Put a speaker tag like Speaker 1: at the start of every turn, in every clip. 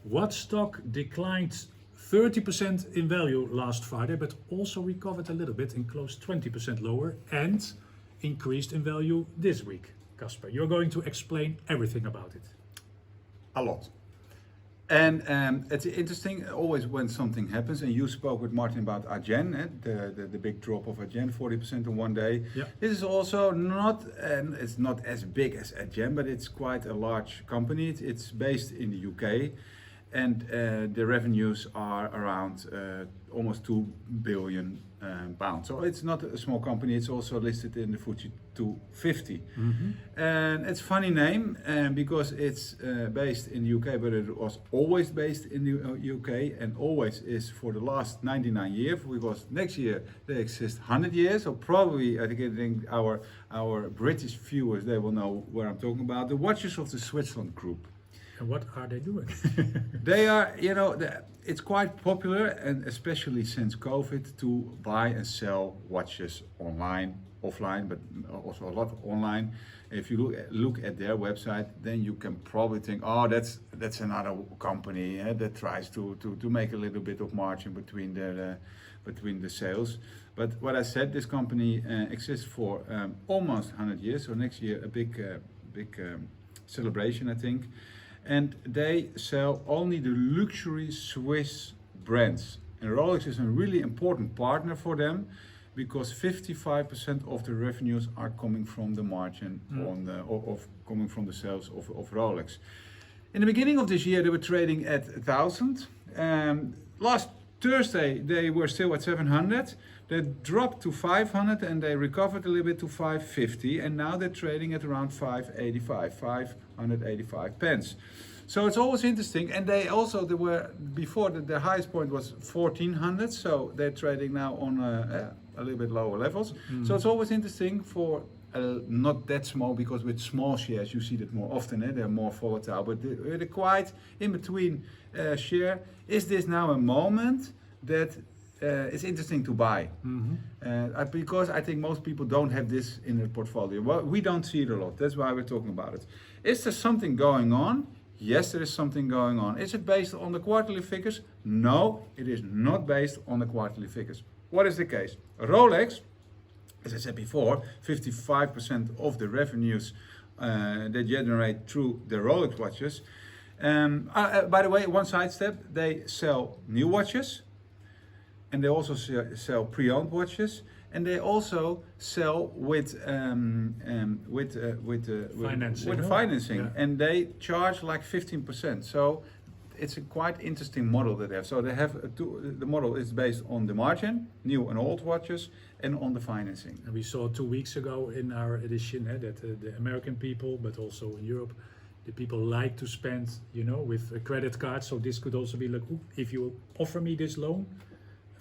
Speaker 1: What stock declined 30% in value last Friday, but also recovered a little bit and closed 20% lower and increased in value this week? Casper, you're going to explain everything about it.
Speaker 2: A lot. And it's interesting always when something happens, and you spoke with Martin about Adyen, the big drop of Adyen, 40% in one day.
Speaker 1: Yeah.
Speaker 2: This is also not, and it's not as big as Adyen, but it's quite a large company. It's based in the UK, and the revenues are around almost 2 billion pounds. So it's not a small company. It's also listed in the FTSE 250. And it's a funny name because it's based in the UK, but it was always based in the UK and always is for the last 99 years, because next year they exist 100 years. So probably I think our British viewers, they will know where I'm talking about. The Watches of the Switzerland Group.
Speaker 1: And what are they doing?
Speaker 2: They are, it's quite popular, and especially since COVID, to buy and sell watches online, offline, but also a lot online. If you look at their website, then you can probably think, oh, that's another company that tries to make a little bit of margin between the sales. But what I said, this company exists for almost 100 years. So next year a big celebration, I think. And they sell only the luxury Swiss brands. And Rolex is a really important partner for them because 55% of the revenues are coming from the margin coming from the sales of Rolex. In the beginning of this year, they were trading at 1,000. Last Thursday, they were still at 700. They dropped to 500 and they recovered a little bit to 550. And now they're trading at around 585 pence. So it's always interesting. And they were, before the highest point was 1400. So they're trading now on a little bit lower levels. So it's always interesting for not that small, because with small shares you see that more often, they're more volatile, but the quite in between share. Is this now a moment that it's interesting to buy? Because I think most people don't have this in their portfolio. Well, we don't see it a lot. That's why we're talking about it. Is there something going on? Yes, there is something going on. Is it based on the quarterly figures? No, it is not based on the quarterly figures. What is the case? Rolex, as I said before, 55% of the revenues they generate through the Rolex watches. By the way, one sidestep, they sell new watches, and they also sell pre-owned watches, and they also sell with financing,
Speaker 1: Yeah.
Speaker 2: and they charge like 15%. So it's a quite interesting model that they have. So they have the model is based on the margin, new and old watches, and on the financing.
Speaker 1: And we saw 2 weeks ago in our edition that the American people, but also in Europe, the people like to spend, with a credit card. So this could also be like, if you offer me this loan,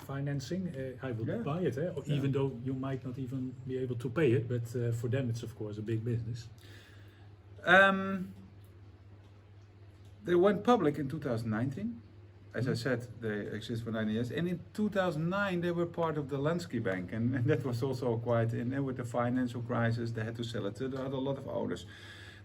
Speaker 1: financing, I will buy it. Even though you might not even be able to pay it, but for them it's of course a big business.
Speaker 2: They went public in 2019. As I said, they exist for 9 years. And in 2009, they were part of the Saxo Bank. And that was also quite, with the financial crisis, they had to sell it. They had a lot of owners.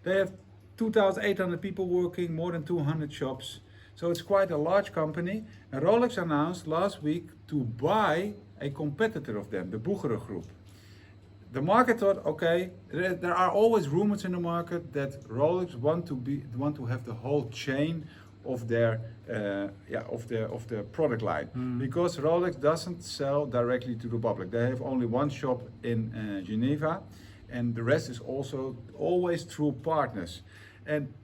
Speaker 2: They have 2,800 people working, more than 200 shops. So it's quite a large company. And Rolex announced last week to buy a competitor of them, the Bucherer group. The market thought, okay, there are always rumors in the market that Rolex want to have the whole chain of their product line, because Rolex doesn't sell directly to the public. They have only one shop in Geneva, and the rest is also always through partners. And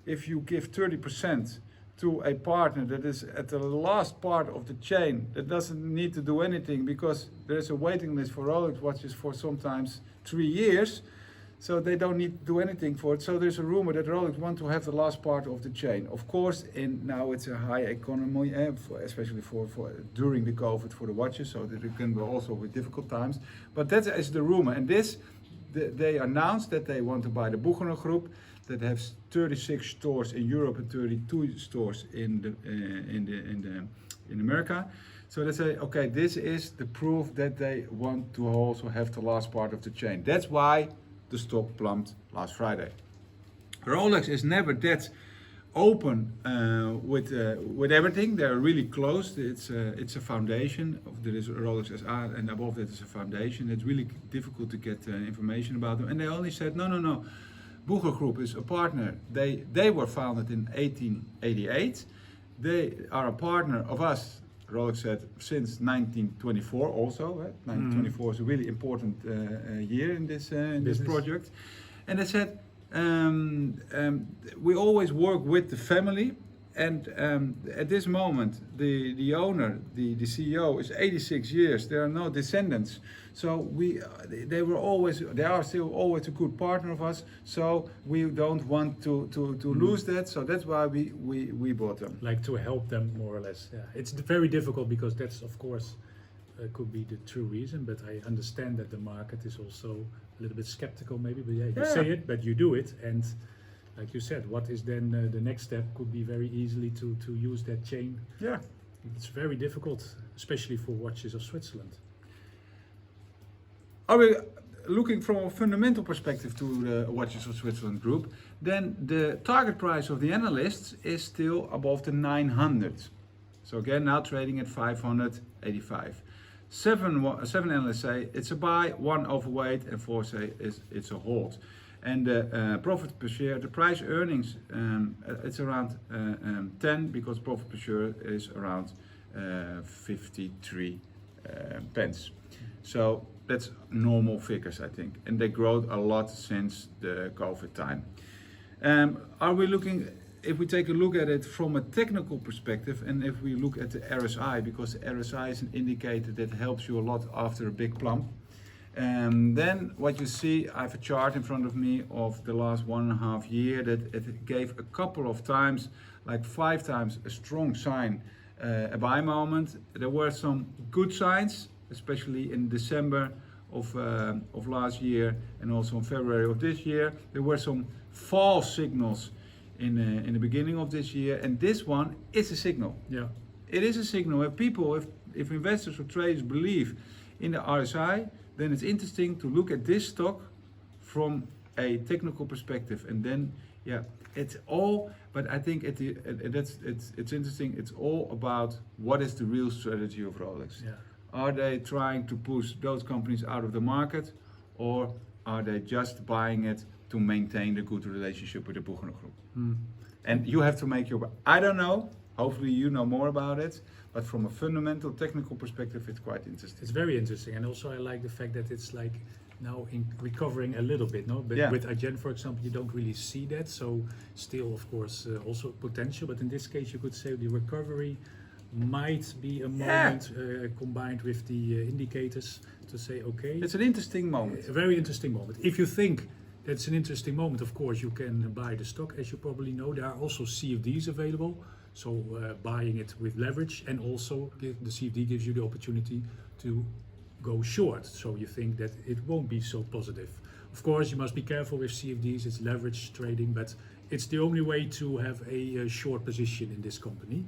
Speaker 2: if you give 30% to a partner that is at the last part of the chain, that doesn't need to do anything, because there's a waiting list for Rolex watches for sometimes 3 years, so they don't need to do anything for it. So there's a rumor that Rolex want to have the last part of the chain. Of course, now it's a high economy, especially for during the COVID for the watches, so that it can go also with difficult times. But that is the rumor, and they announced that they want to buy the Bucherer group, that has 36 stores in Europe and 32 stores in America. So they say, okay, this is the proof that they want to also have the last part of the chain. That's why the stock plumped last Friday. Rolex is never that open with everything. They're really closed. It's a foundation. There is Rolex SR, and above that is a foundation. It's really difficult to get information about them. And they only said, no. Bucherer Group is a partner. They were founded in 1888. They are a partner of us, Rolex said, since 1924 also. 1924 is a really important year in this project. And they said, we always work with the family, and at this moment the owner, the CEO, is 86 years. There are no descendants, so they are still always a good partner of us. So we don't want to lose that. So that's why we bought them.
Speaker 1: Like to help them more or less. Yeah, it's very difficult because that's of course could be the true reason, but I understand that the market is also a little bit skeptical maybe, but you say it, but you do it, and like you said, what is then the next step could be very easily to use that chain.
Speaker 2: Yeah.
Speaker 1: It's very difficult, especially for watches of Switzerland.
Speaker 2: Are we looking from a fundamental perspective to the Watches of Switzerland group, then the target price of the analysts is still above the 900. So again, now trading at 585. Seven analysts say it's a buy, 1 overweight, and 4 say it's a hold. And the profit per share, the price earnings, it's around 10, because profit per share is around 53 pence. So that's normal figures, I think. And they grow a lot since the COVID time. Are we looking? If we take a look at it from a technical perspective, and if we look at the RSI, because the RSI is an indicator that helps you a lot after a big plump, then what you see, I have a chart in front of me of the last 1.5 years that it gave a couple of times, like 5 times, a strong sign, a buy moment. There were some good signs, especially in December of last year and also in February of this year. There were some false signals in the beginning of this year, and this one is a signal.
Speaker 1: Yeah,
Speaker 2: it is a signal. If investors or traders believe in the RSI, then it's interesting to look at this stock from a technical perspective, and then it's all. But I think it's interesting. It's all about what is the real strategy of Rolex.
Speaker 1: Yeah.
Speaker 2: Are they trying to push those companies out of the market, or are they just buying it to maintain the good relationship with the Bucherer Group? And you have to make your. I don't know. Hopefully you know more about it. But from a fundamental technical perspective, it's quite interesting.
Speaker 1: It's very interesting, and also I like the fact that it's like now recovering a little bit. No, but with Agen, for example, you don't really see that. So still, of course, also potential. But in this case, you could say the recovery might be a moment combined with the indicators to say, okay,
Speaker 2: it's an interesting moment.
Speaker 1: A very interesting moment. If you think that's an interesting moment, of course, you can buy the stock. As you probably know, there are also CFDs available. So buying it with leverage, and also the CFD gives you the opportunity to go short. So you think that it won't be so positive. Of course, you must be careful with CFDs. It's leverage trading, but it's the only way to have a short position in this company.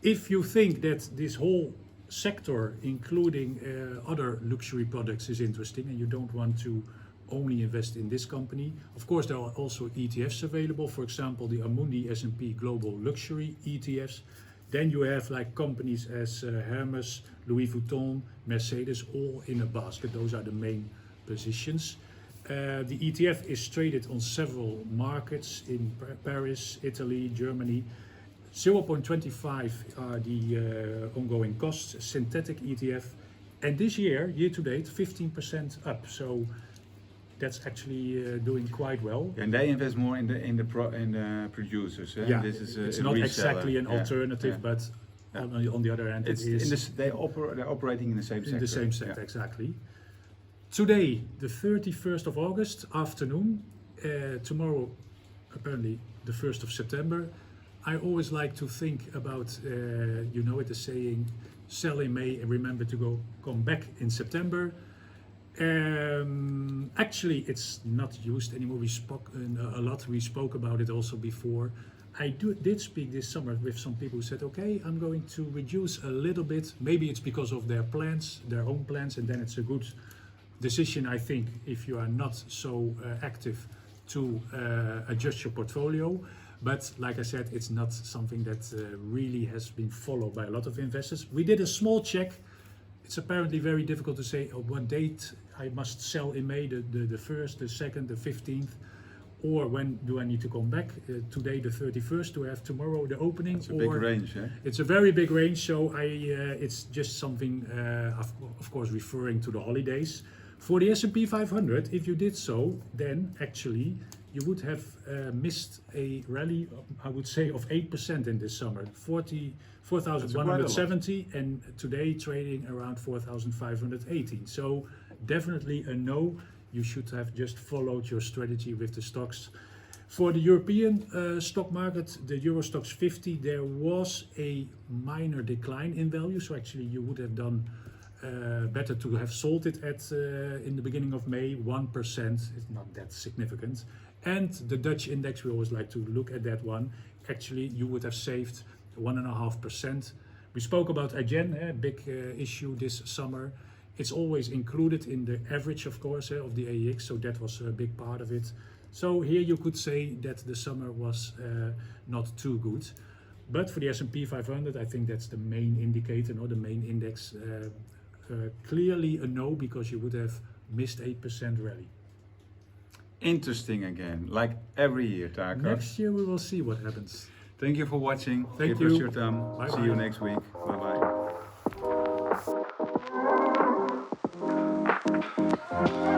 Speaker 1: If you think that this whole sector, including other luxury products, is interesting, and you don't want to only invest in this company, of course there are also ETFs available. For example, the Amundi S&P Global Luxury ETFs. Then you have like companies as Hermes, Louis Vuitton, Mercedes, all in a basket. Those are the main positions. The ETF is traded on several markets in Paris, Italy, Germany. 0.25 are the ongoing costs, synthetic ETF. And this year to date, 15% up. So that's actually doing quite well.
Speaker 2: And they invest more in the producers.
Speaker 1: Yeah,
Speaker 2: this is
Speaker 1: it's not exactly an alternative, but on the other hand,
Speaker 2: they're operating in the same sector.
Speaker 1: In the same sector, exactly. Today, the 31st of August afternoon, tomorrow, apparently the 1st of September, I always like to think about, the saying, sell in May and remember to come back in September. Actually, it's not used anymore. We spoke a lot. We spoke about it also before. I did speak this summer with some people who said, okay, I'm going to reduce a little bit. Maybe it's because of their plans, their own plans, and then it's a good decision, I think, if you are not so active, to adjust your portfolio. But like I said, it's not something that really has been followed by a lot of investors. We did a small check. It's apparently very difficult to say what date I must sell in May, the 1st, the 2nd, the 15th, or when do I need to come back? Today the 31st, to have tomorrow the opening?
Speaker 2: It's a big range, eh?
Speaker 1: It's a very big range, so it's just something, of course, referring to the holidays. For the S&P 500, if you did so, then actually you would have missed a rally, I would say, of 8% in this summer. 4,170, and today trading around 4,518. So definitely a no. You should have just followed your strategy with the stocks. For the European stock market, the Euro Stoxx 50, there was a minor decline in value. So actually you would have done better to have sold it at in the beginning of May. 1%, it's not that significant. And the Dutch index, we always like to look at that one. Actually, you would have saved 1.5%. We spoke about Agen, a big issue this summer. It's always included in the average, of course, of the AEX, so that was a big part of it. So here you could say that the summer was not too good. But for the S&P 500, I think that's the main indicator, the main index. Clearly a no, because you would have missed 8% rally.
Speaker 2: Interesting again, like every year, Taco.
Speaker 1: Next year we will see what happens.
Speaker 2: Thank you for watching.
Speaker 1: Thank
Speaker 2: Give
Speaker 1: you.
Speaker 2: us your time.
Speaker 1: Bye
Speaker 2: See
Speaker 1: bye.
Speaker 2: you next week. Bye bye.